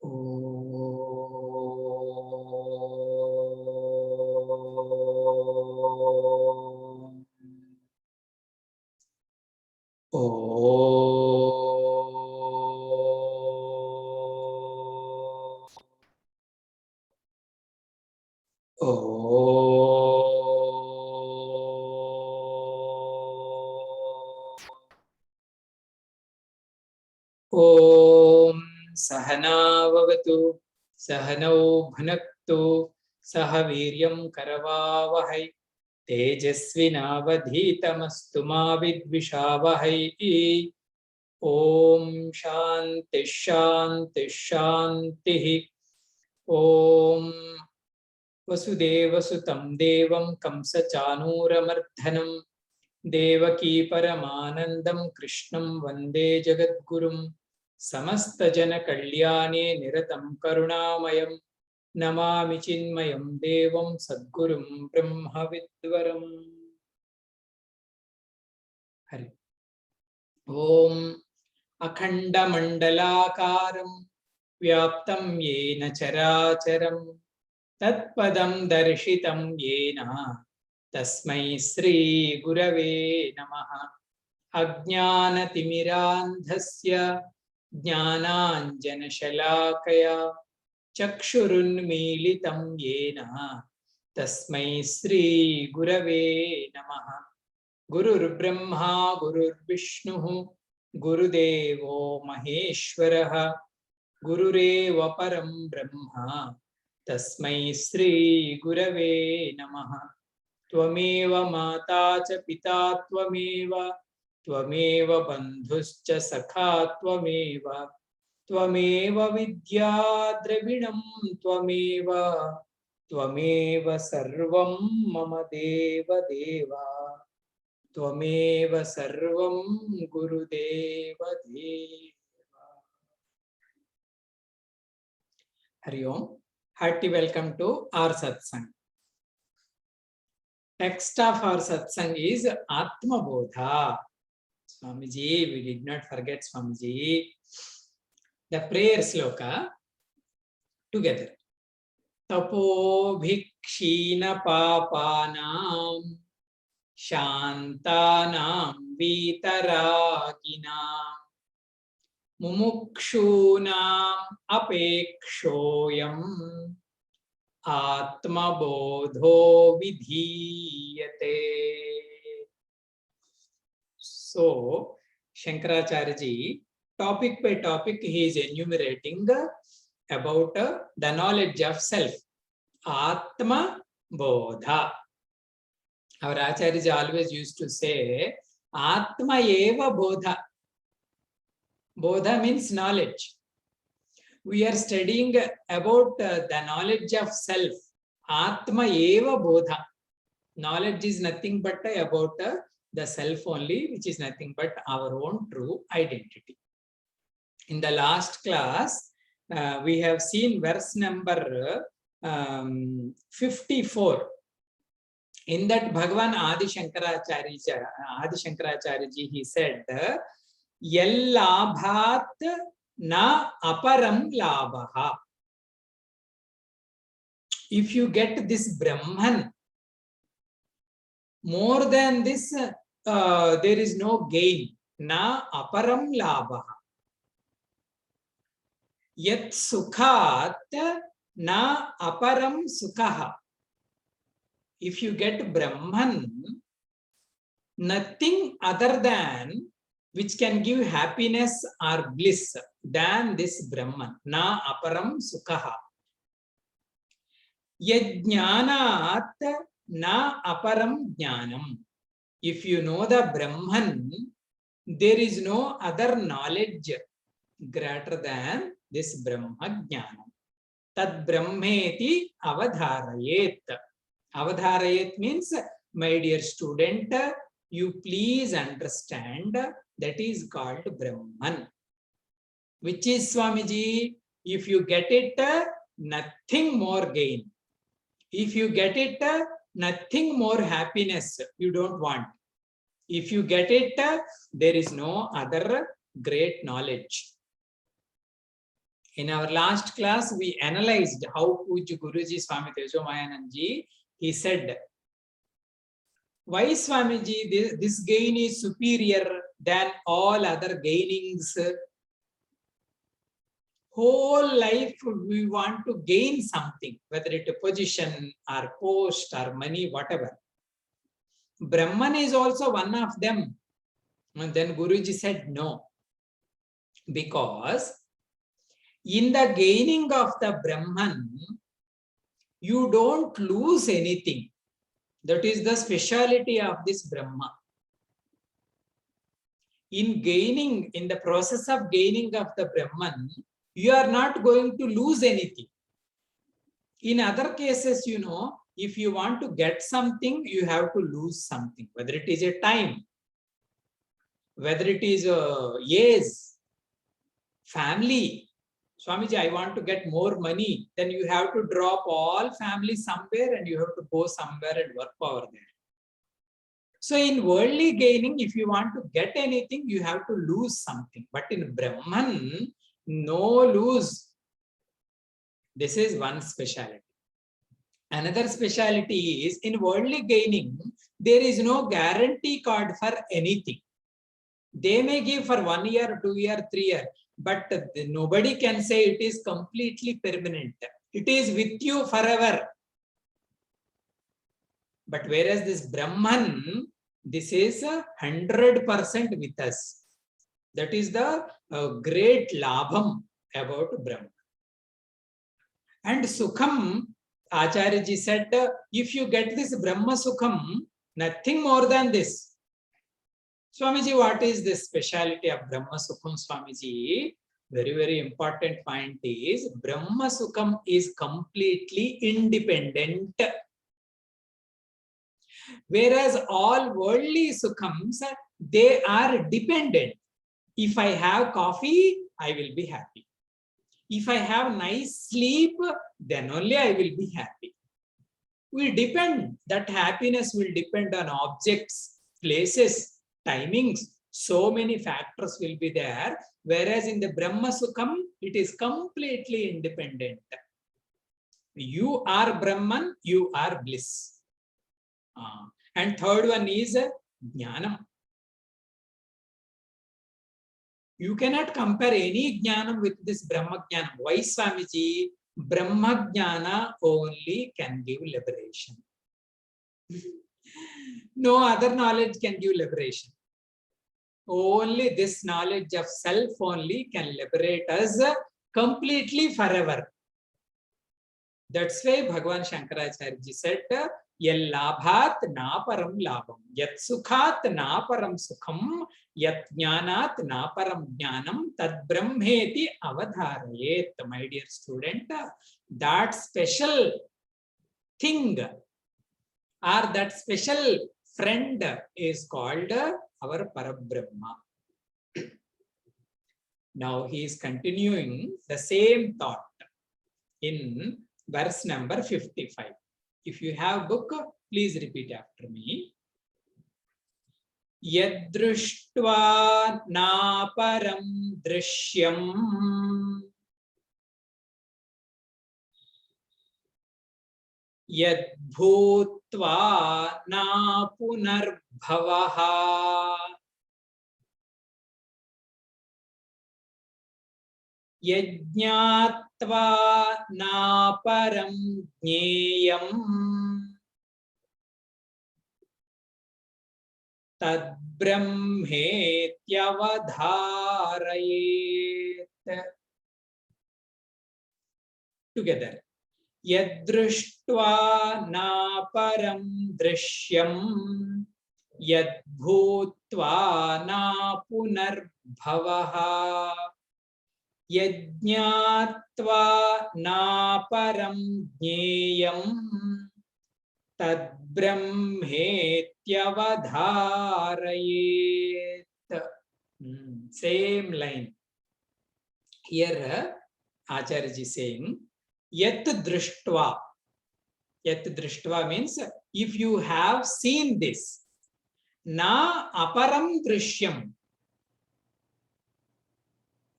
ओम सहनाववतु सहनौ भुनक्तु सह वीर्यं करवावहै तेजस्विनावधीतमस्तु मा विद्विषावहै। ओम शांति शांति शांतिः। ओम वसुदेवसुतं देवं कंसचानूरमर्दनं देवकी परमानन्दं कृष्णं वन्दे जगद्गुरुं समस्तजनकल्याणे निरतं करुणामयं नमामि चिन्मयं देवं सद्गुरुं ब्रह्मविद्वरम्। हरि ओम अखण्डमण्डलाकारं व्याप्तं येन चराचरं तत्पदं दर्शितं येन तस्मै श्री गुरवे नमः। अज्ञानतिमिरान्धस्य ज्ञानाञ्जनशलाकया चक्षुरुन्मीलितं येन तस्मै श्री गुरवे नमः। गुरुर्ब्रह्मा गुरुर्विष्णुः गुरुदेवो महेश्वरः गुरुरेव परं ब्रह्म तस्मै श्री गुरवे नमः। त्वमेव माता च पिता त्वमेव बन्धुश्च सखा त्वमेव विद्या द्रविणं त्वमेव सर्वं मम देव त्वमेव सर्वं गुरुदेव देव। हरि ओम, hearty welcome to our satsang. Text of our satsang is Atma Bodha. Swamiji, we did not forget Swamiji. The prayer sloka together. Tapo bhikshina papanam shantanam vitaraginam mumukshunam apekshoyam Atma bodho vidhiyate. So, Shankaracharya ji, topic by topic, he is enumerating about the knowledge of self. Atma bodha. Our Acharya ji always used to say, Atma eva bodha. Bodha means knowledge. We are studying about the knowledge of self. Atma eva bodha. Knowledge is nothing but about the self only, which is nothing but our own true identity. In the last class, we have seen verse number 54. In that, Bhagavan Adi Shankaracharya ji, he said, Yallabhat na aparam labha. If you get this Brahman, more than this, there is no gain. Na aparam labha. Yat sukhat na aparam sukha. If you get Brahman, nothing other than which can give happiness or bliss than this Brahman. Na aparam sukha. Yajnanat na aparam jnanam. If you know the Brahman, there is no other knowledge greater than this Brahma jnanam. Tad brahmeti avadharayet. Avadharayet means, my dear student, you please understand, that is called Brahman. Which is, Swamiji, if you get it, nothing more gain. If you get it, nothing more happiness you don't want. If you get it, there is no other great knowledge. In our last class, we analyzed how Puj Guruji Swami Tejomayanandji, he said, why Swamiji, this gain is superior than all other gainings. Whole life we want to gain something, whether it a position or post or money, whatever. Brahman is also one of them. And then Guruji said no. Because in the gaining of the Brahman, you don't lose anything. That is the speciality of this Brahma. In gaining, in the process of gaining of the Brahman, you are not going to lose anything. In other cases, you know, if you want to get something, you have to lose something, whether it is a time, whether it is a age, family. Swamiji, I want to get more money. Then you have to drop all family somewhere and you have to go somewhere and work over there. So in worldly gaining, if you want to get anything, you have to lose something. But in Brahman, no lose. This is one speciality. Another speciality is in worldly gaining, there is no guarantee card for anything. They may give for 1 year, 2 years, 3 years, but nobody can say it is completely permanent. It is with you forever. But whereas this Brahman, this is 100% with us. That is the great labham about Brahman. And Sukham, Acharya ji said, if you get this Brahma Sukham, nothing more than this. Swamiji, what is the speciality of Brahma Sukham, Swamiji? Very, very important point is Brahma Sukham is completely independent. Whereas all worldly Sukhams, they are dependent. If I have coffee, I will be happy. If I have nice sleep, then only I will be happy. We depend, that happiness will depend on objects, places, timings, so many factors will be there. Whereas in the Brahma Sukham, it is completely independent. You are Brahman, you are bliss. And third one is Jnanam. You cannot compare any Jnanam with this Brahma Jnanam. Why, Swamiji? Brahma Jnana only can give liberation. No other knowledge can give liberation. Only this knowledge of self only can liberate us completely forever. That's why Bhagavan Shankaracharya ji said, Yal labhat na param labham, yat sukhat na param sukham, yat jnanat na param jnanam, tad brahmeti avadharayet. My dear student, that special thing or that special friend is called our Parabrahma. Now he is continuing the same thought in verse number 55. If you have book, please repeat after me. Yadruštva na param drishyam, yadbhutva na punarbhavaha, yajñātvā na param jñeyam, tad brahmetyavadhārayet. Together. Yadruštva na param drishyam, yadbhutva na punarbhavaha, yajñātvā na param jñeyam, tad brahmetyavadhārayet. Same line. Here Acharya ji saying, Yat društva. Yat društva means if you have seen this, na aparam drishyam.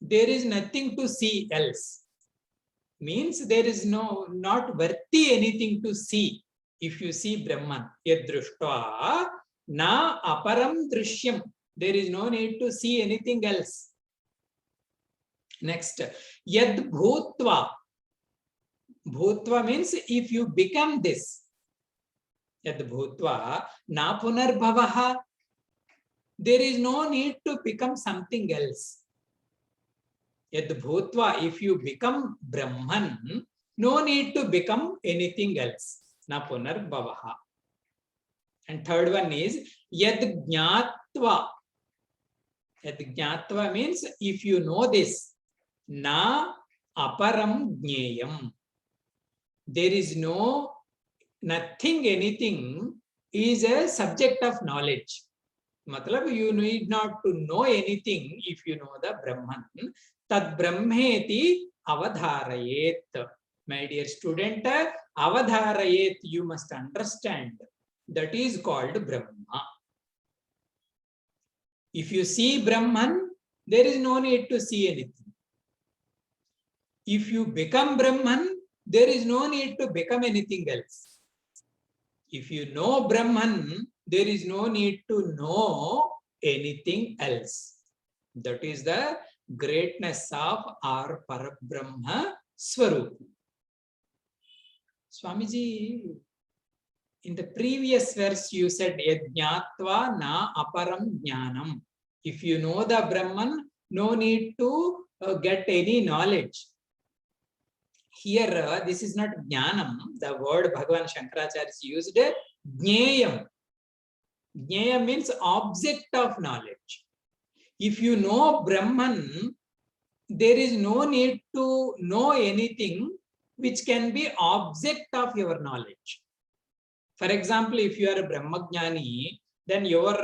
There is nothing to see else. means there is not worthy anything to see. If you see Brahman, yad društva na aparam drishyam, there is no need to see anything else. Next, yad bhutva. Bhutva means if you become this. Yad bhutva na punarbhavaha. There is no need to become something else. Yad bhutva, if you become Brahman, no need to become anything else. Na punarbhavaha. And third one is yad jnatva. Yad jnatva means if you know this, na aparam jneyam. There is nothing, anything is a subject of knowledge. Matlab, you need not to know anything if you know the Brahman. Tad brahmeti avadharayet. My dear student, avadharayet, you must understand. That is called Brahma. If you see Brahman, there is no need to see anything. If you become Brahman, there is no need to become anything else. If you know Brahman, there is no need to know anything else. That is the greatness of our Parabrahma Swarup. Swamiji, in the previous verse you said yajñātva na aparam jnanam. If you know the Brahman, no need to get any knowledge. Here, this is not jnanam. The word Bhagavan Shankaracharya used, jneyam. Jneyam means object of knowledge. If you know Brahman, there is no need to know anything which can be object of your knowledge. For example, if you are a Brahmajnani, then your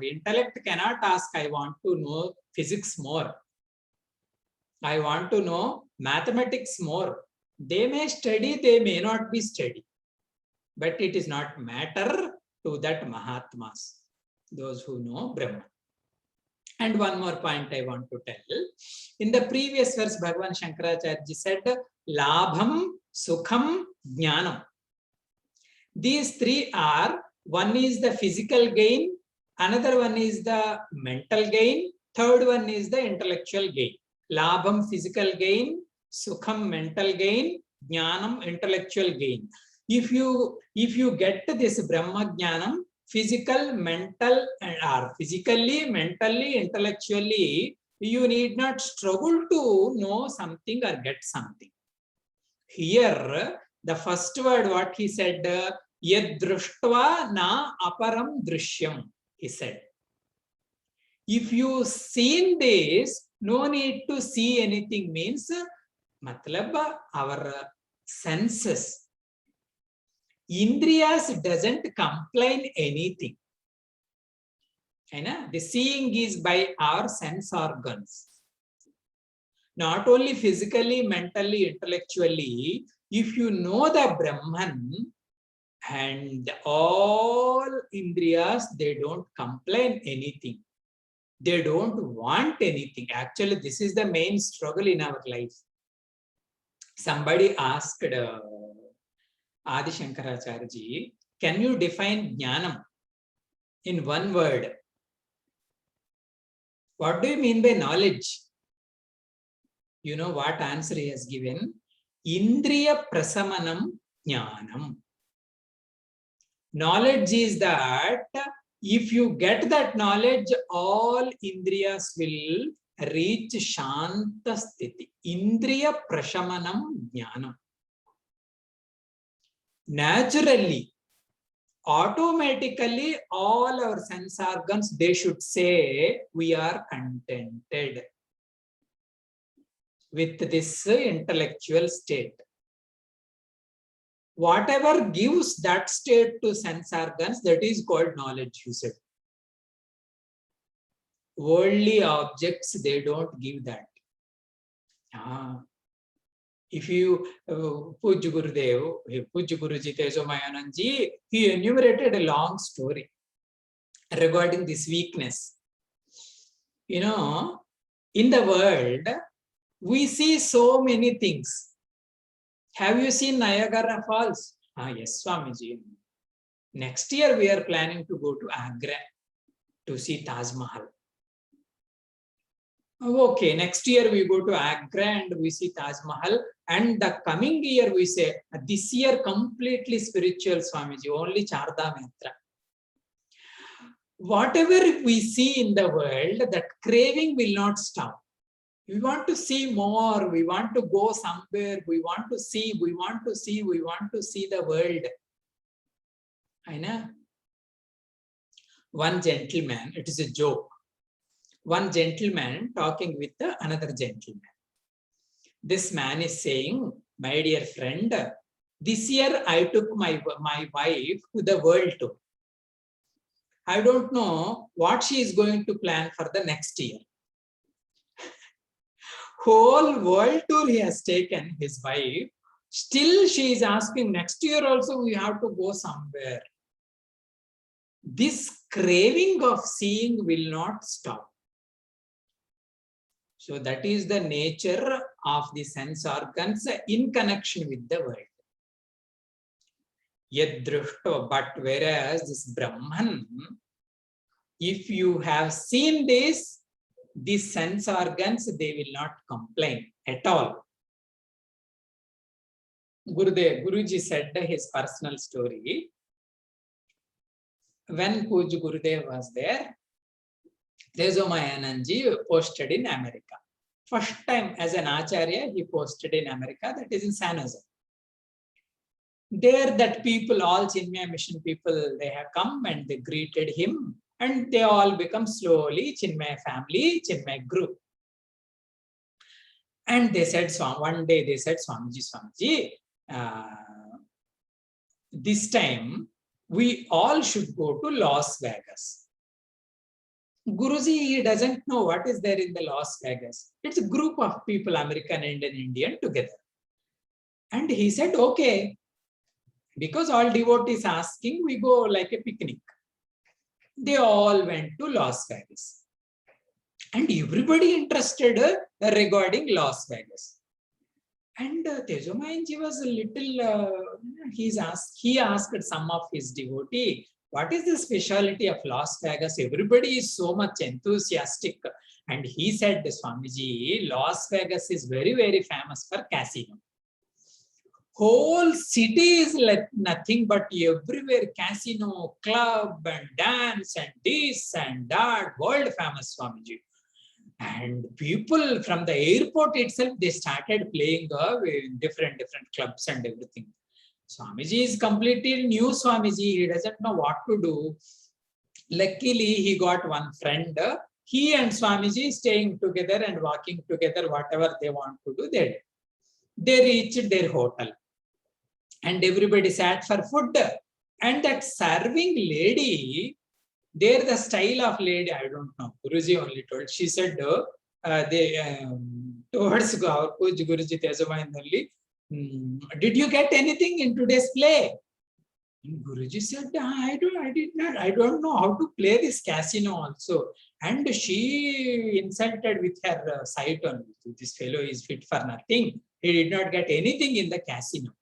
intellect cannot ask, I want to know physics more. I want to know mathematics more. They may study, they may not be study. But it is not matter to that Mahatmas, those who know Brahman. And one more point I want to tell. In the previous verse, Bhagavan Shankaracharya said, Labham, Sukham, Jnanam. These three are, one is the physical gain, another one is the mental gain, third one is the intellectual gain. Labham, physical gain, Sukham, mental gain, Jnanam, intellectual gain. If you get this Brahma Jnanam, physical, mental, or physically, mentally, intellectually, you need not struggle to know something or get something. Here, the first word, what he said, yad društva na aparam drishyam, he said. If you seen this, no need to see anything means, matlab, our senses. Indriyas doesn't complain anything. The seeing is by our sense organs. Not only physically, mentally, intellectually, if you know the Brahman, and all Indriyas, they don't complain anything. They don't want anything. Actually, this is the main struggle in our life. Somebody asked Adi Shankaracharya ji, can you define Jnanam in one word? What do you mean by knowledge? You know what answer he has given? Indriya prasamanam jnanam. Knowledge is that if you get that knowledge, all Indriyas will reach Shanta Sthiti. Indriya Prashamanam Jnanam. Naturally, automatically, all our sense organs, they should say, we are contented with this intellectual state. Whatever gives that state to sense organs, that is called knowledge, you said. Worldly objects, they don't give that. If you, Pujya Gurudev, Pujya Guruji Tejomayanand ji, he enumerated a long story regarding this weakness. You know, in the world, we see so many things. Have you seen Niagara Falls? Ah, yes, Swamiji. Next year we are planning to go to Agra to see Taj Mahal. Okay, next year we go to Agra and we see Taj Mahal. And the coming year we say, this year completely spiritual, Swamiji, only Chardham Yatra. Whatever we see in the world, that craving will not stop. We want to see more, we want to go somewhere, we want to see the world. I know. One gentleman, it is a joke. One gentleman talking with another gentleman. This man is saying, my dear friend, this year I took my wife to the world tour. I don't know what she is going to plan for the next year. Whole world tour he has taken his wife. Still she is asking, next year also we have to go somewhere. This craving of seeing will not stop. So that is the nature of the sense organs in connection with the world. Yadrushto, but whereas this Brahman, if you have seen this, these sense organs, they will not complain at all. Guruji said his personal story. When Puj Gurudev was there, Tejomayananji posted in America. First time as an Acharya, he posted in America, that is in San Jose. There that people, all Chinmaya mission people, they have come and they greeted him and they all become slowly Chinmaya family, Chinmaya group. And they said, one day they said, Swamiji, this time we all should go to Las Vegas. Guruji, he doesn't know what is there in the Las Vegas. It's a group of people, American and Indian together. And he said, okay, because all devotees asking, we go like a picnic. They all went to Las Vegas. And everybody interested regarding Las Vegas. And Tejomayanji was a little, he asked some of his devotees, what is the speciality of Las Vegas? Everybody is so much enthusiastic. And he said, Swamiji, Las Vegas is very, very famous for casino. Whole city is like nothing but everywhere casino, club and dance and this and that, world famous, Swamiji. And people from the airport itself, they started playing different clubs and everything. Swamiji is completely new Swamiji. He doesn't know what to do. Luckily, he got one friend. He and Swamiji staying together and walking together, whatever they want to do, they did. They reached their hotel. And everybody sat for food. And that serving lady, there the style of lady, I don't know. Guruji only told. She said, towards our Guruji Tejomayananji, did you get anything in today's play? And Guruji said, I don't know how to play this casino also. And she insulted with her sight on, this fellow is fit for nothing. He did not get anything in the casino.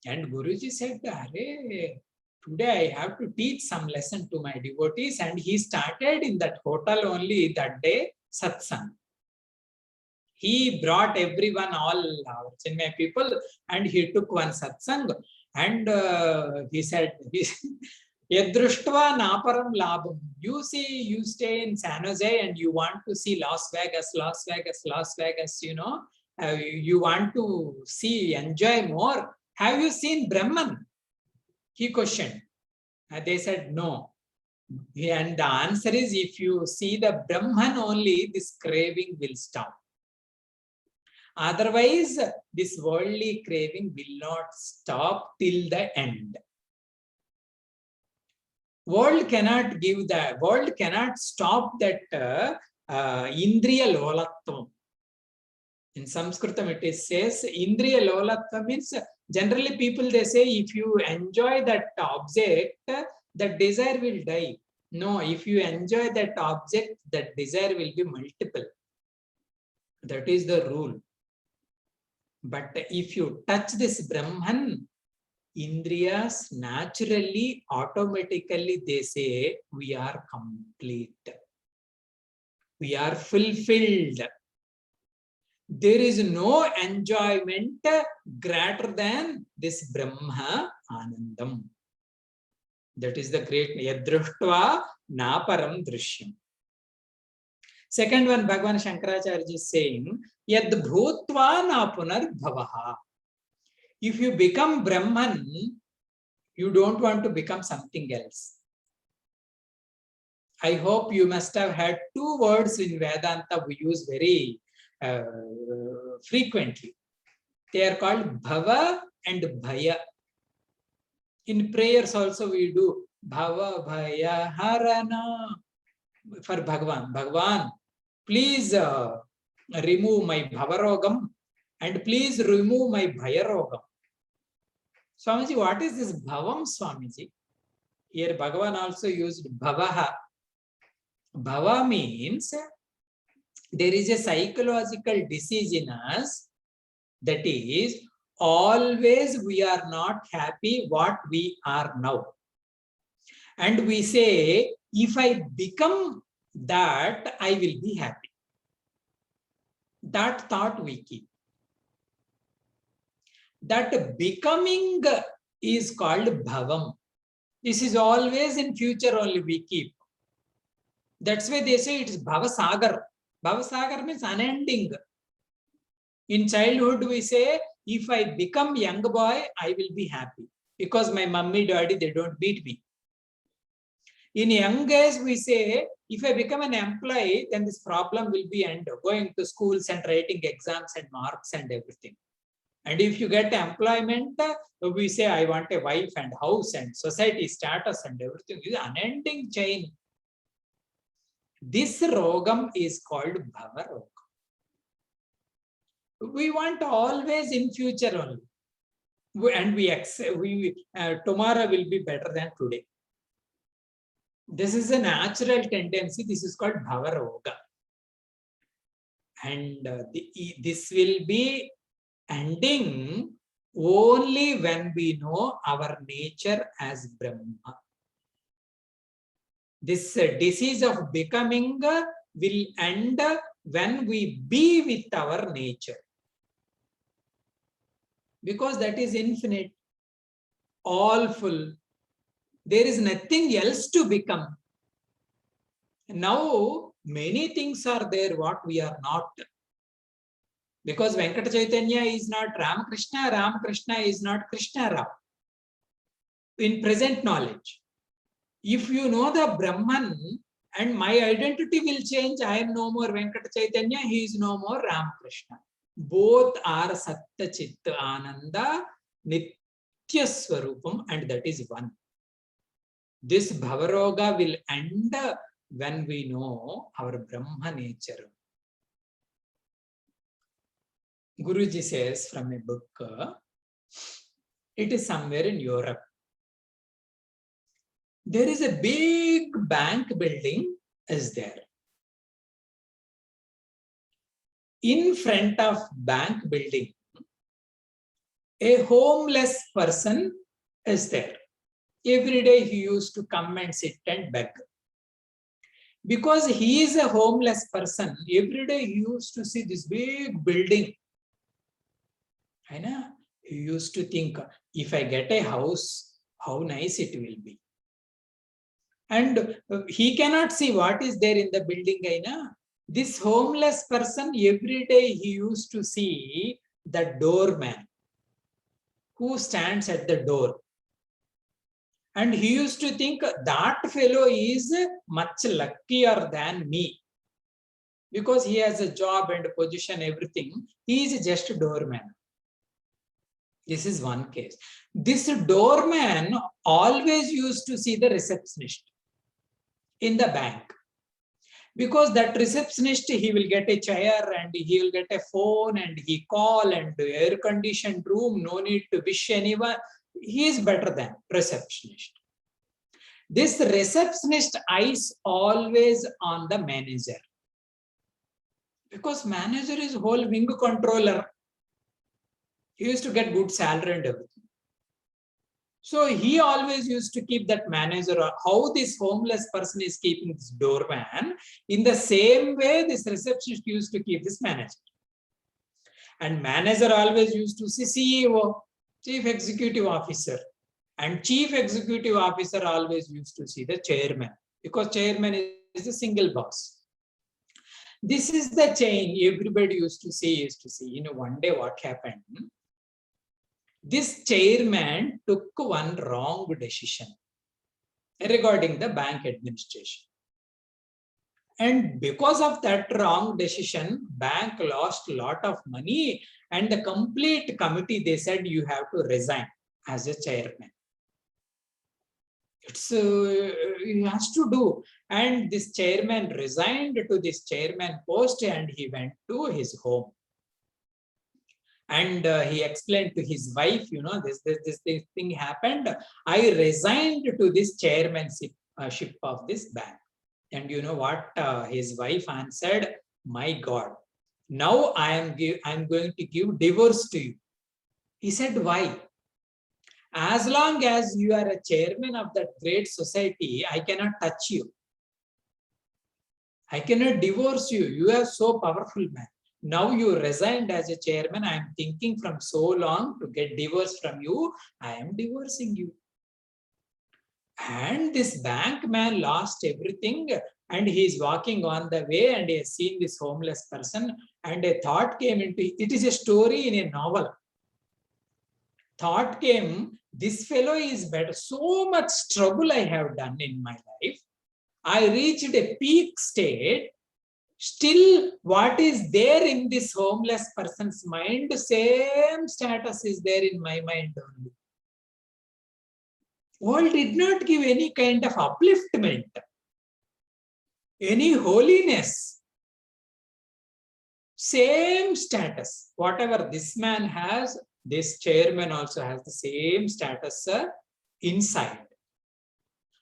And Guruji said, today I have to teach some lesson to my devotees. And he started in that hotel only that day, satsang. He brought everyone, all our Chinmaya people, and he took one satsang. And he said, Yadruštva naparam labham. You see, you stay in San Jose and you want to see Las Vegas, you know, you want to see, enjoy more. Have you seen Brahman? He questioned. They said, no. And the answer is, if you see the Brahman only, this craving will stop. Otherwise, this worldly craving will not stop till the end. World cannot give that, world cannot stop that Indriya Lolatvam. In Sanskritam it says, Indriya Lolatvam means, generally people they say, if you enjoy that object, the desire will die. No, if you enjoy that object, that desire will be multiple. That is the rule. But if you touch this Brahman, Indriyas naturally, automatically, they say, we are complete. We are fulfilled. There is no enjoyment greater than this Brahma Anandam. That is the great Yadruhtva Naparam Drishyam. Second one, Bhagavan Shankaracharya is saying, Yad Bhutva Napunar Bhavaha. If you become Brahman, you don't want to become something else. I hope you must have had two words in Vedanta we use very frequently. They are called Bhava and Bhaya. In prayers also we do Bhava Bhaya Harana for Bhagavan. Bhagavan, please remove my Bhavarogam and please remove my Bhayarogam. Swamiji, what is this Bhavam, Swamiji? Here Bhagavan also used Bhavaha. Bhava means there is a psychological disease in us, that is, always we are not happy what we are now. And we say, if I become that, I will be happy. That thought we keep. That becoming is called Bhavam. This is always in future only we keep. That's why they say it is Bhavasagar. Bhavasagar means unending. In childhood we say, if I become young boy, I will be happy. Because my mummy, daddy, they don't beat me. In young age we say, if I become an employee, then this problem will be end. Going to schools and writing exams and marks and everything. And if you get employment, we say, I want a wife and house and society status and everything. It is an unending chain. This rogam is called Bhava Rogam. We want always in future only. And we accept, tomorrow will be better than today. This is a natural tendency. This is called Bhava Roga. And this will be ending only when we know our nature as Brahma. This disease of becoming will end when we be with our nature. Because that is infinite, all full. There is nothing else to become. Now, many things are there what we are not. Because Venkata Chaitanya is not Ramakrishna, Ramakrishna is not Krishna Ram. In present knowledge, if you know the Brahman and my identity will change, I am no more Venkata Chaitanya, he is no more Ramakrishna. Both are Satta Chitta Ananda Nitya Swarupam, and that is one. This Bhavaroga will end when we know our Brahma nature. Guruji says from a book, it is somewhere in Europe. There is a big bank building is there. In front of bank building, a homeless person is there. Every day he used to come and sit and beg. Because he is a homeless person, every day he used to see this big building. I know. He used to think, if I get a house, how nice it will be. And he cannot see what is there in the building. I know. This homeless person, every day he used to see the doorman who stands at the door. And he used to think that fellow is much luckier than me. Because he has a job and position, everything. He is just a doorman. This is one case. This doorman always used to see the receptionist in the bank. Because that receptionist, he will get a chair and he will get a phone and he call and air-conditioned room, no need to wish anyone. He is better than receptionist. This receptionist eyes always on the manager. Because manager is whole wing controller. He used to get good salary and everything. So he always used to keep that manager, or how this homeless person is keeping this doorman, in the same way this receptionist used to keep this manager. And manager always used to see CEO, Chief Executive Officer. And Chief Executive Officer always used to see the chairman, because chairman is the single boss. This is the chain everybody used to see. One day what happened? This chairman took one wrong decision regarding the bank administration. And because of that wrong decision, bank lost a lot of money, and the complete committee, they said, you have to resign as a chairman. He has to do. And this chairman resigned to this chairman post, and he went to his home. And he explained to his wife, this thing happened. I resigned to this chairmanship of this bank. And you know what his wife answered? My God, now I'm going to give divorce to you. He said, why? As long as you are a chairman of that great society, I cannot touch you. I cannot divorce you. You are so powerful, man. Now you resigned as a chairman. I am thinking from so long to get divorced from you. I am divorcing you. And this bank man lost everything, and he is walking on the way, and he has seen this homeless person, and a thought came into it. It is a story in a novel. Thought came, this fellow is better. So much trouble I have done in my life. I reached a peak state. Still, what is there in this homeless person's mind, same status is there in my mind only. World did not give any kind of upliftment, any holiness. Same status. Whatever this man has, this chairman also has the same status inside.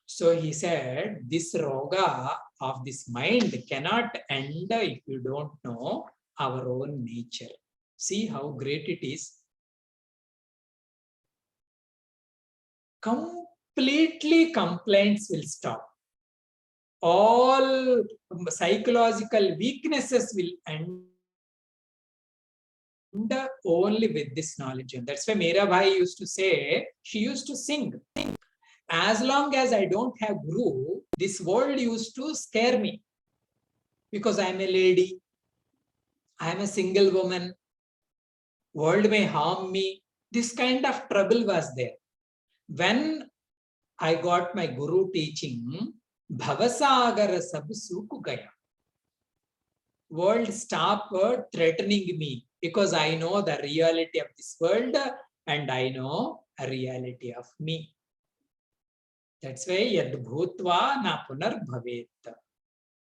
So he said, this roga of this mind cannot end if you don't know our own nature. See how great it is. Completely complaints will stop. All psychological weaknesses will end only with this knowledge. And that's why Mirabai used to say, she used to sing. As long as I don't have Guru, this world used to scare me, because I am a lady, I am a single woman, world may harm me. This kind of trouble was there. When I got my Guru teaching, Bhavasagara sab suk gaya. World stop threatening me, because I know the reality of this world, and I know a reality of me. That's why yad bhutva na punar bhavet.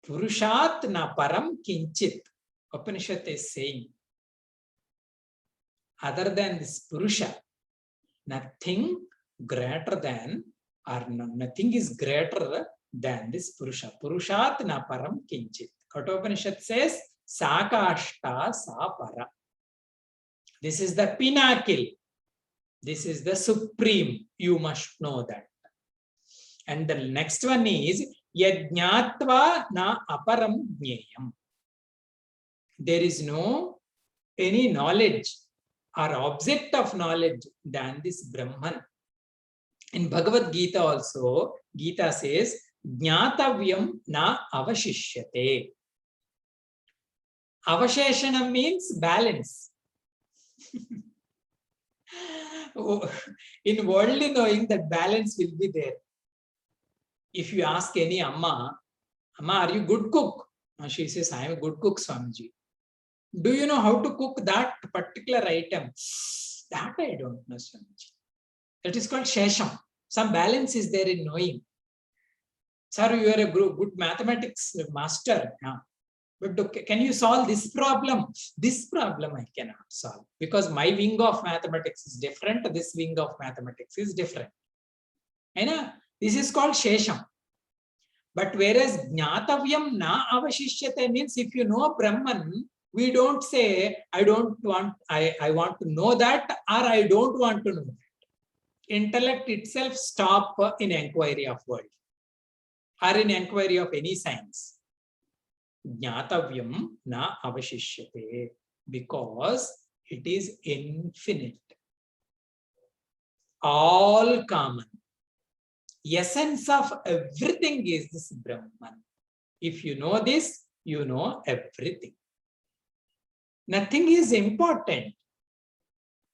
Purushat na param kinchit. Upanishad is saying, other than this Purusha, nothing greater than, or nothing is greater than this Purusha. Purushat na param kinchit. Kathopanishad says, Sakashta sa para. This is the pinnacle. This is the supreme. You must know that. And the next one is Yajñatva na aparam jneyam. There is no any knowledge or object of knowledge than this Brahman. In Bhagavad Gita also, Gita says, Jnatavyam na avashishyate. Avasheshanam means balance. In worldly knowing, that balance will be there. If you ask any Amma, Amma, are you good cook? She says, I am a good cook, Swamiji. Do you know how to cook that particular item? That I don't know, Swamiji. That is called Shesham. Some balance is there in knowing. Sir, you are a good mathematics master. But can you solve this problem? This problem I cannot solve, because my wing of mathematics is different. This wing of mathematics is different. This is called Shesham. But whereas Jnatavyam na avashishyate means, if you know Brahman, We don't say, I want to know that, or I don't want to know that. Intellect itself stop in inquiry of world or in inquiry of any science. Jnatavyam na avashishyate, because it is infinite, all common. Essence of everything is this Brahman. If you know this, you know everything. Nothing is important,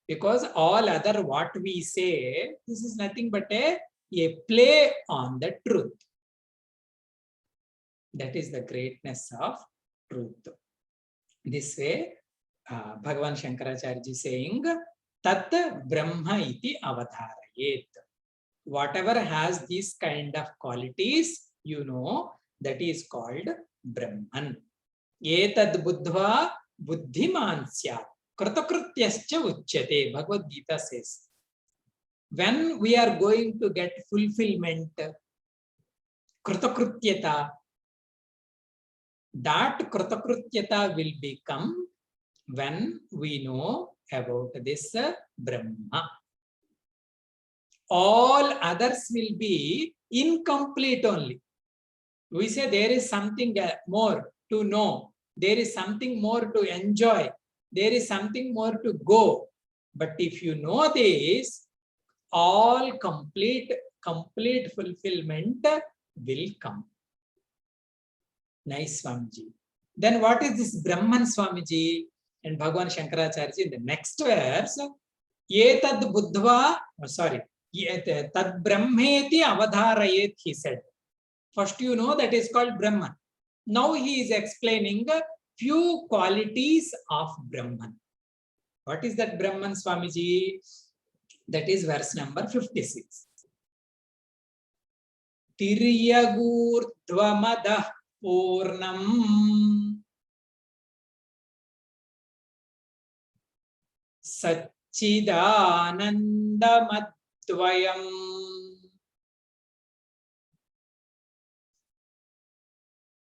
because all other what we say, this is nothing but a play on the truth. That is the greatness of truth. This way, Bhagavan Shankaracharya ji saying, Tat Brahma iti avadharayet. Whatever has these kind of qualities, you know, that is called Brahman. Etad buddhva buddhiman syat kritakrityascha uchyate. Bhagavad Gita says, when we are going to get fulfillment, kritakrityata, that kritakrityata will become when we know about this Brahma. All others will be incomplete only. We say there is something more to know, there is something more to enjoy, there is something more to go. But if you know this, all complete fulfillment will come. Nice, Swamiji. Then what is this Brahman, Swamiji? And Bhagavan Shankaracharya in the next verse, Etad buddhva, Tad brahmeti avadharayet, he said. First you know that is called Brahman. Now he is explaining few qualities of Brahman. What is that Brahman, Swamiji? That is verse number 56. Tiryagurdhvamadah purnam Satchidanandamadvayam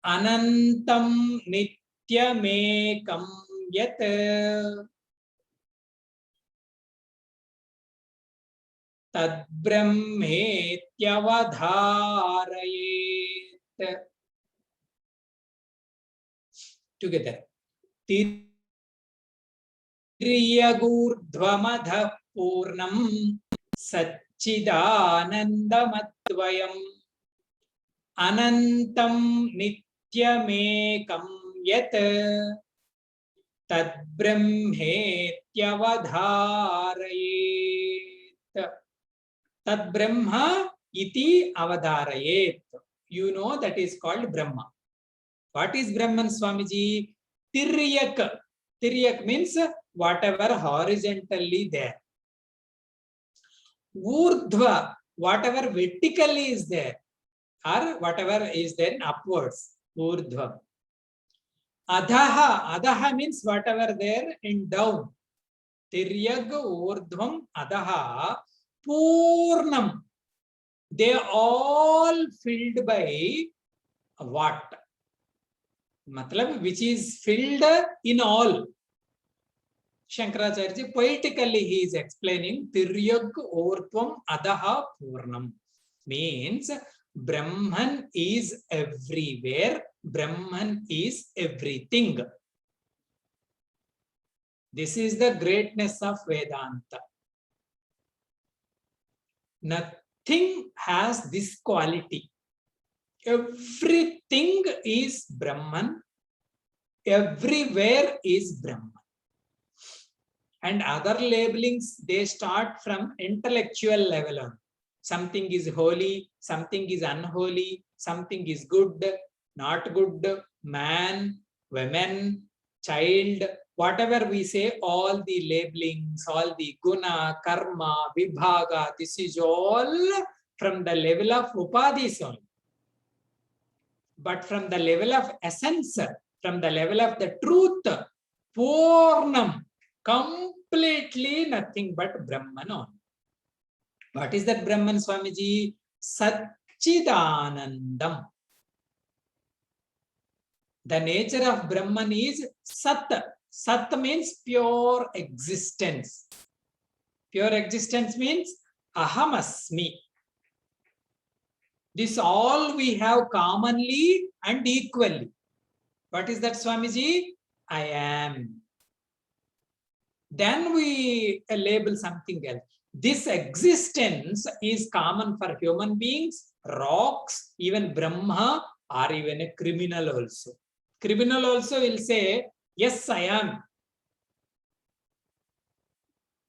Anantam nityamekam yat tadbrahmetyavadharayet. Together. Tiryagurdhvamadha purnam Satchidanandamadvayam Anantam nityamekam yat tadbrahmetyavadharayet. Tad Brahma iti avadharayet. You know that is called Brahma. What is Brahman, Swamiji? Tiryak. Tiryak means whatever horizontally there. Urdhva, whatever vertically is there, or whatever is there upwards. Urdhva. Adhaha. Adhaha means whatever there in down. Tiryag urdhvam adaha purnam. They are all filled by what? Matlab, which is filled in all. Shankaracharya poetically he is explaining Tiryag urdhvam adaha purnam. Means Brahman is everywhere. Brahman is everything. This is the greatness of Vedanta. Nothing has this quality. Everything is Brahman. Everywhere is Brahman. And other labelings, they start from intellectual level on. Something is holy, something is unholy, something is good, not good, man, women, child, whatever we say, all the labelings, all the guna, karma, vibhaga, this is all from the level of upadhis only. But from the level of essence, from the level of the truth, purnam, completely nothing but Brahman only. What is that Brahman, Swamiji? Satchidanandam. The nature of Brahman is Sat. Sat means pure existence. Pure existence means Aham Asmi. This all we have commonly and equally. What is that, Swamiji? I am. Then we label something else. This existence is common for human beings, rocks, even Brahma, or even a criminal also. Criminal also will say, yes, I am.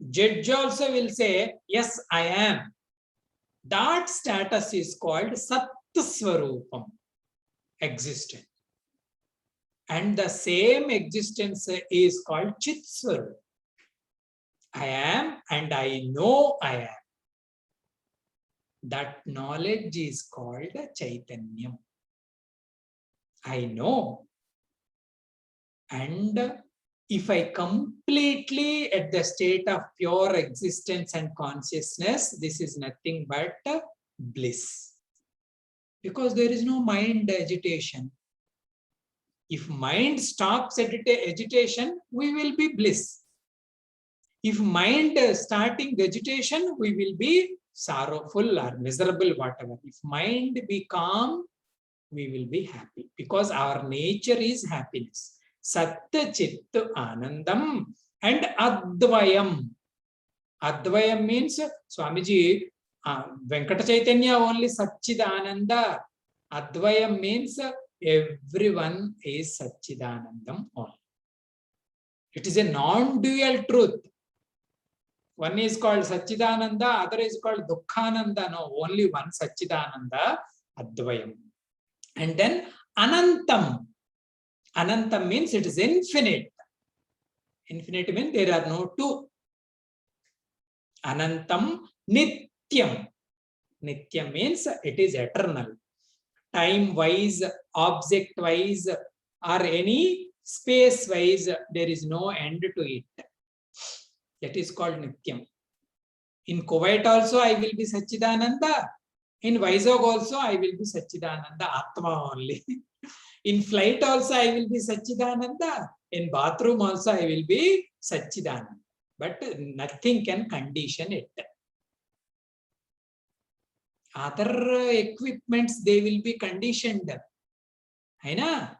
Judge also will say, yes, I am. That status is called Sat Swarupam, existence. And the same existence is called Chit Swarup. I am and I know I am. That knowledge is called Chaitanyam. I know. And if I completely at the state of pure existence and consciousness, this is nothing but bliss. Because there is no mind agitation. If mind stops agitation, we will be bliss. If mind starting agitation, we will be sorrowful or miserable, whatever. If mind be calm, we will be happy. Because our nature is happiness. Satya Chit Anandam and Advayam. Advayam means, Swamiji, Venkata Chaitanya only Satchidananda. Advayam means everyone is Satchidanandam only. It is a non-dual truth. One is called Satchidananda, other is called Dukkhananda. No, only one Satchidananda, Advayam. And then Anantam. Anantam means it is infinite. Infinite means there are no two. Anantam Nityam. Nityam means it is eternal. Time-wise, object-wise, or any space-wise, there is no end to it. That is called Nityam. In Kuwait also I will be Satchidananda. In Vizag also I will be Satchidananda, Atma only. In flight also I will be Satchidananda. In bathroom also I will be Satchidananda. But nothing can condition it. Other equipments, they will be conditioned. Aina?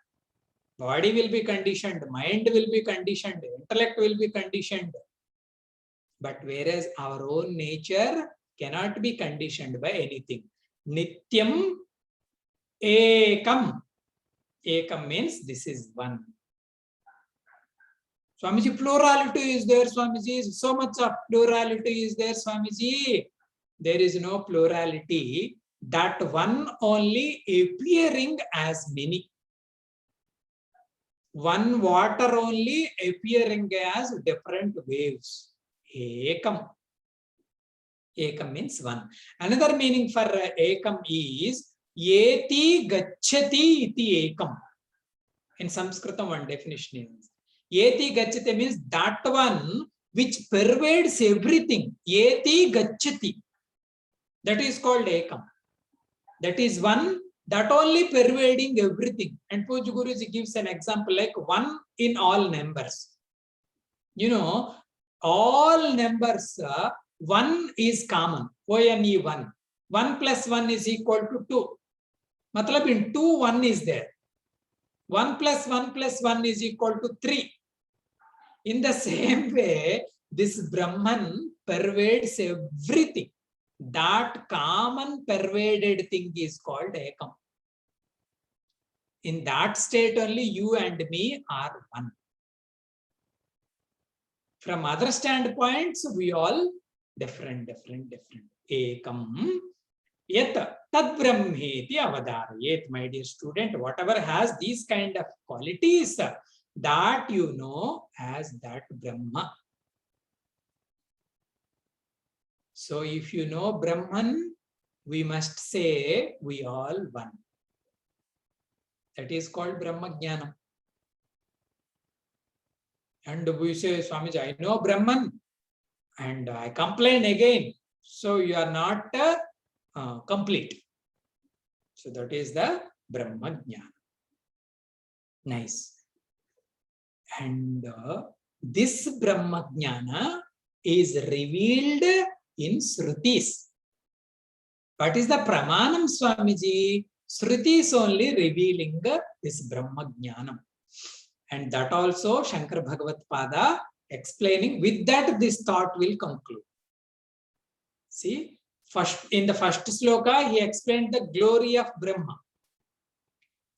Body will be conditioned, mind will be conditioned, intellect will be conditioned. But whereas our own nature cannot be conditioned by anything. Nityam Ekam. Ekam means this is one. Swamiji, plurality is there, Swamiji. So much of plurality is there, Swamiji. There is no plurality. That one only appearing as many. One water only appearing as different waves. Ekam. Ekam means one. Another meaning for ekam is Yeti Gacchati iti ekam. In Sanskrit, one definition is Yeti Gacchati means that one which pervades everything. Yeti Gacchati. That is called ekam. That is one that only pervading everything. And Puj Guruji gives an example like one in all numbers. You know, all numbers, one is common. ONE 1. 1 plus 1 is equal to 2. Matlab in 2, 1 is there. 1 plus 1 plus 1 is equal to 3. In the same way, this Brahman pervades everything. That common pervaded thing is called ekam. In that state only you and me are one. From other standpoints, we all different. Ekam yat tad brahmeti avadarayet. My dear student, whatever has these kind of qualities, that you know as that Brahma. So if you know Brahman, we must say we all one. That is called Brahma Jnanam. And we say, Swamiji, I know Brahman and I complain again. So you are not complete. So that is the Brahma Jnana. Nice. And this Brahma Jnana is revealed in Shrutis. What is the Pramanam, Swamiji? Shruti is only revealing this Brahma Jnanam. And that also Shankara Bhagavad Pada explaining. With that, this thought will conclude. See, first in the first sloka, he explained the glory of Brahma.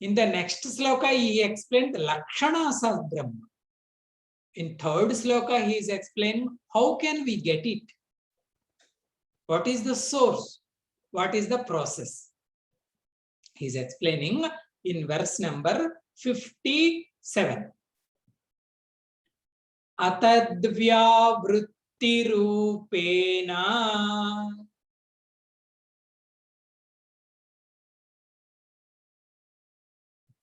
In the next sloka, he explained the Lakshanas of Brahma. In third sloka, he is explaining how can we get it? What is the source? What is the process? He is explaining in verse number 57. Atadvyavrittirupena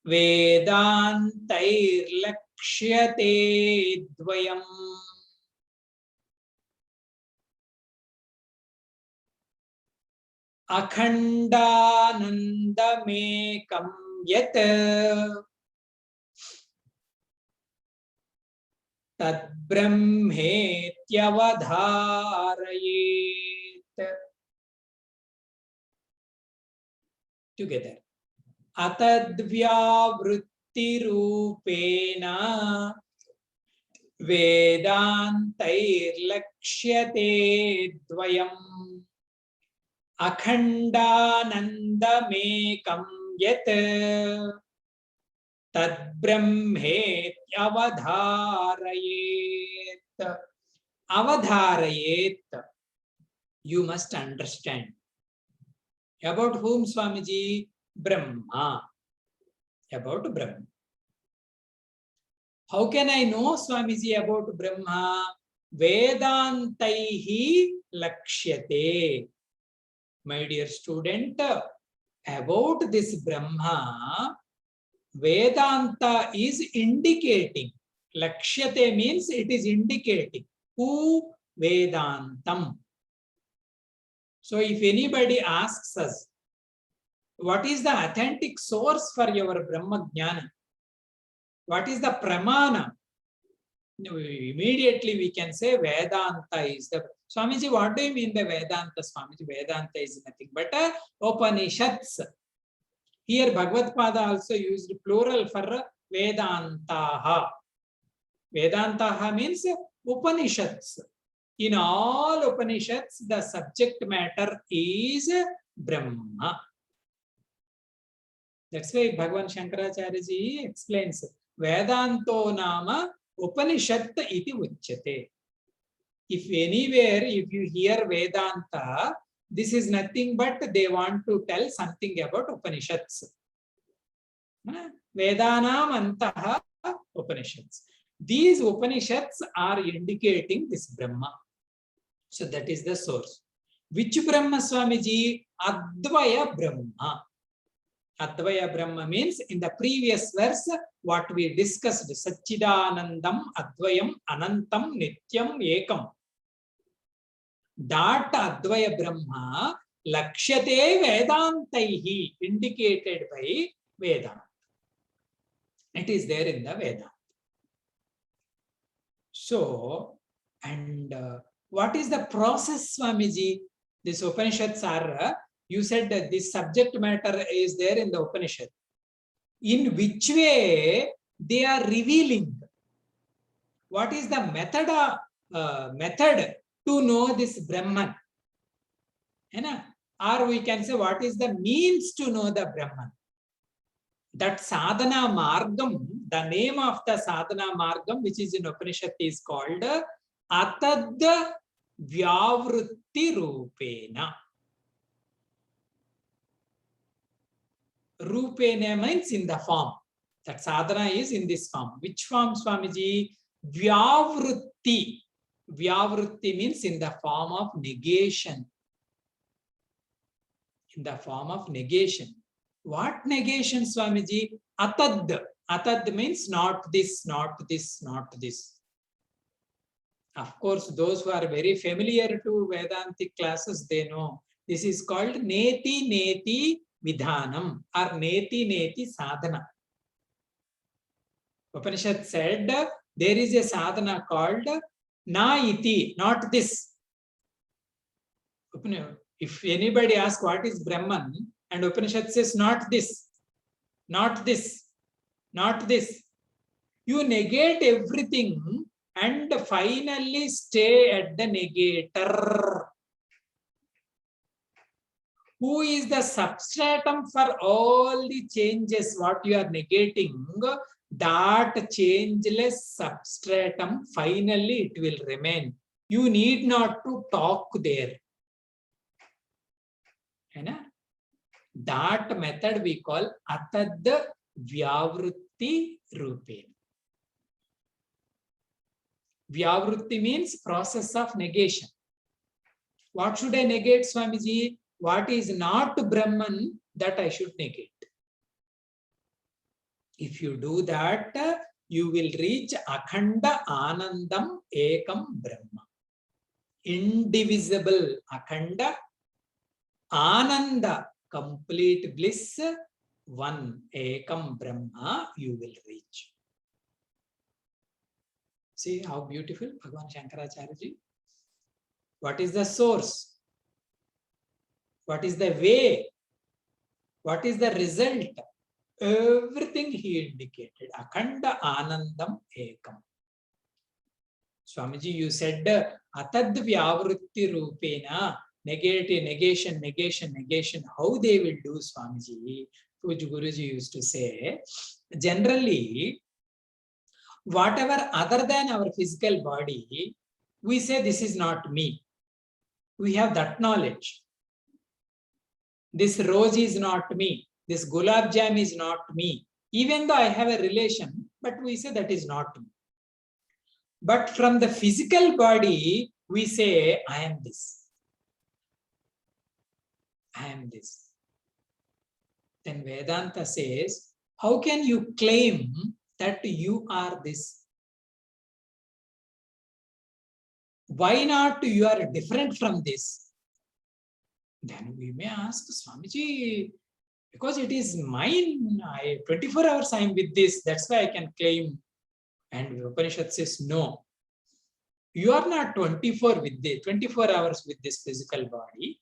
Vedantairlakshyate dvayam Akhandanandamekam yat Tad brahmetyavadharayet. Together. Atadvyavrittirupena Vedantairlakshyate dvayam Akhandanandamekam yat Tad brahmetyavadharayet. Avadharayet. You must understand. About whom, Swamiji? Brahma. About Brahma. How can I know, Swamiji, about Brahma? Vedantaihi lakshyate. My dear student, about this Brahma, Vedanta is indicating. Lakshyate means it is indicating. Who? Vedantam. So if anybody asks us, what is the authentic source for your Brahma Jnana? What is the Pramana? Immediately we can say Vedanta is the... Swamiji, what do you mean by Vedanta, Swamiji? Vedanta is nothing but Upanishads. Here Bhagavad Pada also used plural for Vedantaha. Vedantaha means Upanishads. In all Upanishads, the subject matter is Brahma. That's why Bhagavan Shankaracharya ji explains Vedanto nama Upanishad iti uchyate. If anywhere, if you hear Vedanta, this is nothing but they want to tell something about Upanishads. Vedanam antaha Upanishads. These Upanishads are indicating this Brahma. So that is the source. Which Brahma, Swamiji? Advaya Brahma. Advaya Brahma means in the previous verse, what we discussed, Satchidanandam, Advayam, Anantam, Nityam, Ekam. That Advaya Brahma, Lakshyate Vedantaihi, indicated by Vedanta. It is there in the Vedanta. So, and what is the process, Swamiji? These Upanishads are, you said that this subject matter is there in the Upanishad. In which way they are revealing? What is the method to know this Brahman? Or we can say, what is the means to know the Brahman? That sadhana margam, the name of the sadhana margam, which is in Upanishad, is called Atad Vyavrutti Rupena. Rupena means in the form. That sadhana is in this form. Which form, Swamiji? Vyavrutti. Vyavrutti means in the form of negation. In the form of negation. What negation, Swamiji? Atad. Atad means not this, not this, not this. Of course, those who are very familiar to Vedantic classes, they know. This is called Neti Neti Vidhanam or Neti Neti Sadhana. Upanishad said there is a sadhana called na iti, not this. If anybody asks what is Brahman, and Upanishad says not this, not this, not this, you negate everything and finally stay at the negator. Who is the substratum for all the changes what you are negating? That changeless substratum, finally it will remain. You need not to talk there. That method we call atad vyavrutti rupen. Vyavrutti means process of negation. What should I negate, Swamiji? What is not Brahman, that I should negate. If you do that, you will reach Akhanda Anandam Ekam Brahma. Indivisible Akhanda Ananda, complete bliss, one Ekam Brahma you will reach. See how beautiful Bhagavan Shankaracharya ji. What is the source? What is the way? What is the result? Everything he indicated. Akhanda Anandam Ekam. Swamiji, you said atad vyavrutti rupena, negate, negation, negation, negation. How they will do, Swamiji? Guruji used to say, generally, whatever other than our physical body, we say this is not me. We have that knowledge. This rose is not me. This gulab jam is not me. Even though I have a relation, but we say that is not me. But from the physical body, we say, I am this. I am this. Then Vedanta says, how can you claim that you are this? Why not you are different from this? Then we may ask, Swamiji, because it is mine, 24 hours I am with this, that's why I can claim. And Upanishad says, no. You are not 24 hours with this physical body.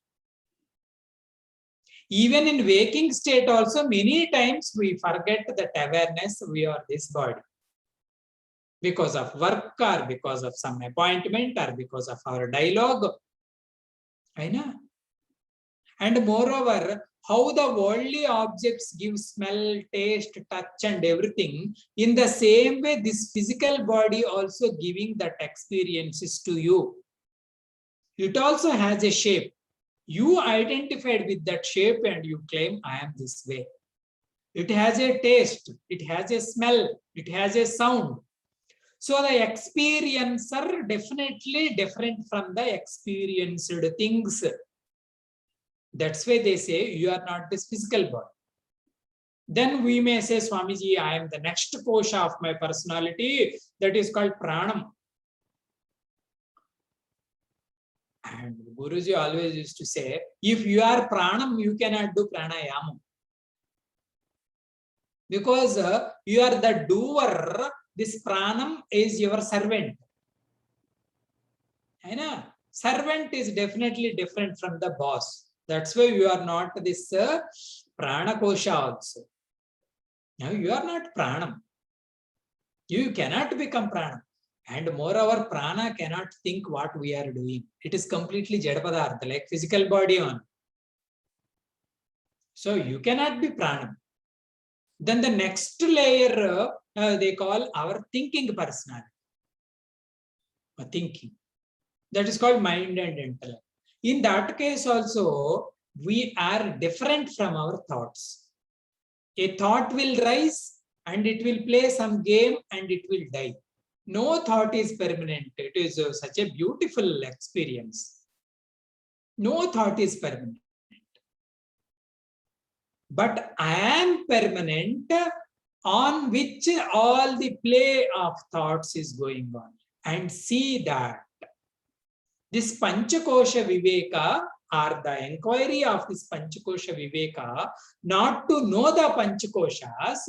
Even in waking state also, many times we forget that awareness we are this body. Because of work or because of some appointment or because of our dialogue. I know. And moreover, how the worldly objects give smell, taste, touch and everything, in the same way this physical body also giving that experiences to you. It also has a shape. You identified with that shape and you claim, I am this way. It has a taste, it has a smell, it has a sound. So the experiencer definitely different from the experienced things. That's why they say you are not this physical body. Then we may say, Swamiji, I am the next kosha of my personality, that is called pranam. And Guruji always used to say, if you are pranam, you cannot do pranayama. Because you are the doer, this pranam is your servant. Servant is definitely different from the boss. That's why you are not this prana kosha also. Now you are not pranam. You cannot become pranam. And moreover, prana cannot think what we are doing. It is completely jada padartha, like physical body on. So you cannot be pranam. Then the next layer they call our thinking personality. Thinking. That is called mind and intellect. In that case also, we are different from our thoughts. A thought will rise and it will play some game and it will die. No thought is permanent. It is such a beautiful experience. No thought is permanent. But I am permanent, on which all the play of thoughts is going on. And see that this Panchakosha Viveka, or the inquiry of this Panchakosha Viveka, not to know the Panchakoshas,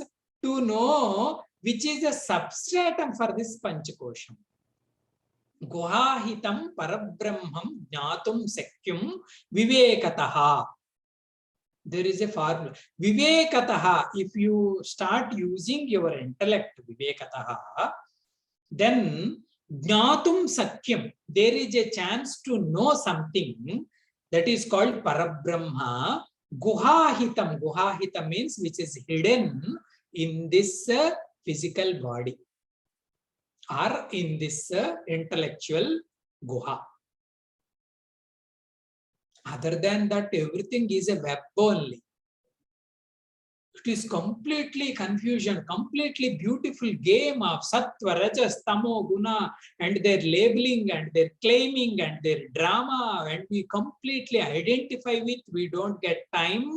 to know which is a substratum for this Panchakosham. Guhahitam parabrahmam jnatum sakyum vivekataha. There is a formula. Vivekataha, if you start using your intellect, vivekataha, then jnatum sakyam, there is a chance to know something that is called parabrahma. Guhahitam, guhahitam means which is hidden in this physical body or in this intellectual guha. Other than that, everything is a web only. It is completely confusion, completely beautiful game of sattva, rajas, tamo, guna, and their labeling and their claiming and their drama, and we completely identify with, we don't get time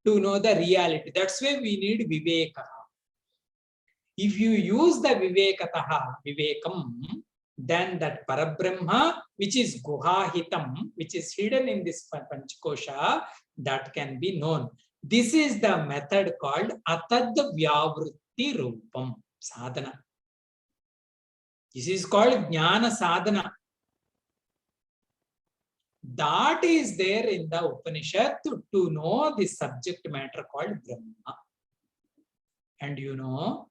to know the reality. That's why we need viveka. If you use the vivekataha, vivekam, then that parabrahma, which is guhahitam, which is hidden in this panchakosha, that can be known. This is the method called atad vyavrutti rupam sadhana. This is called jnana sadhana. That is there in the Upanishad to know the subject matter called Brahma. And you know,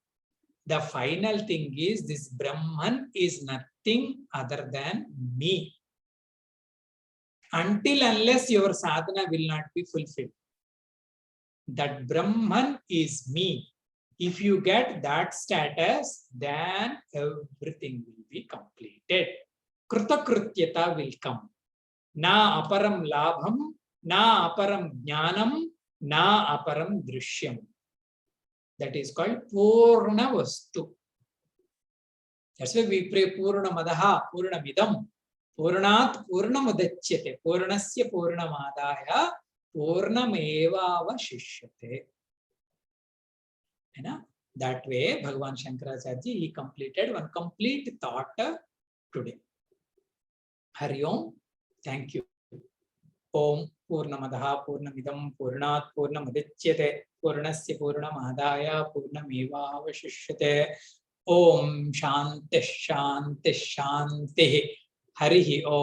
the final thing is this Brahman is nothing other than me. Until unless your sadhana will not be fulfilled. That Brahman is me. If you get that status, then everything will be completed. Kritakrutyata will come. Na aparam labham, na aparam jnanam, na aparam drishyam. That is called Purna Vastu. That's why we pray Purna Madaha, Purna Midam, Purnat Purna Mudachyate, Purnasya Purna Madaya, Purna Meva Vashishyate. That way, Bhagavan Shankaracharya, he completed one complete thought today. Hari Om. Thank you. Om Purnamadaha Purnamidam Purnat Purnamadichyate Purnasya Purnamadaya Purnameva Vashishyate. Om Shanti Shanti Shanti. Harihi Om.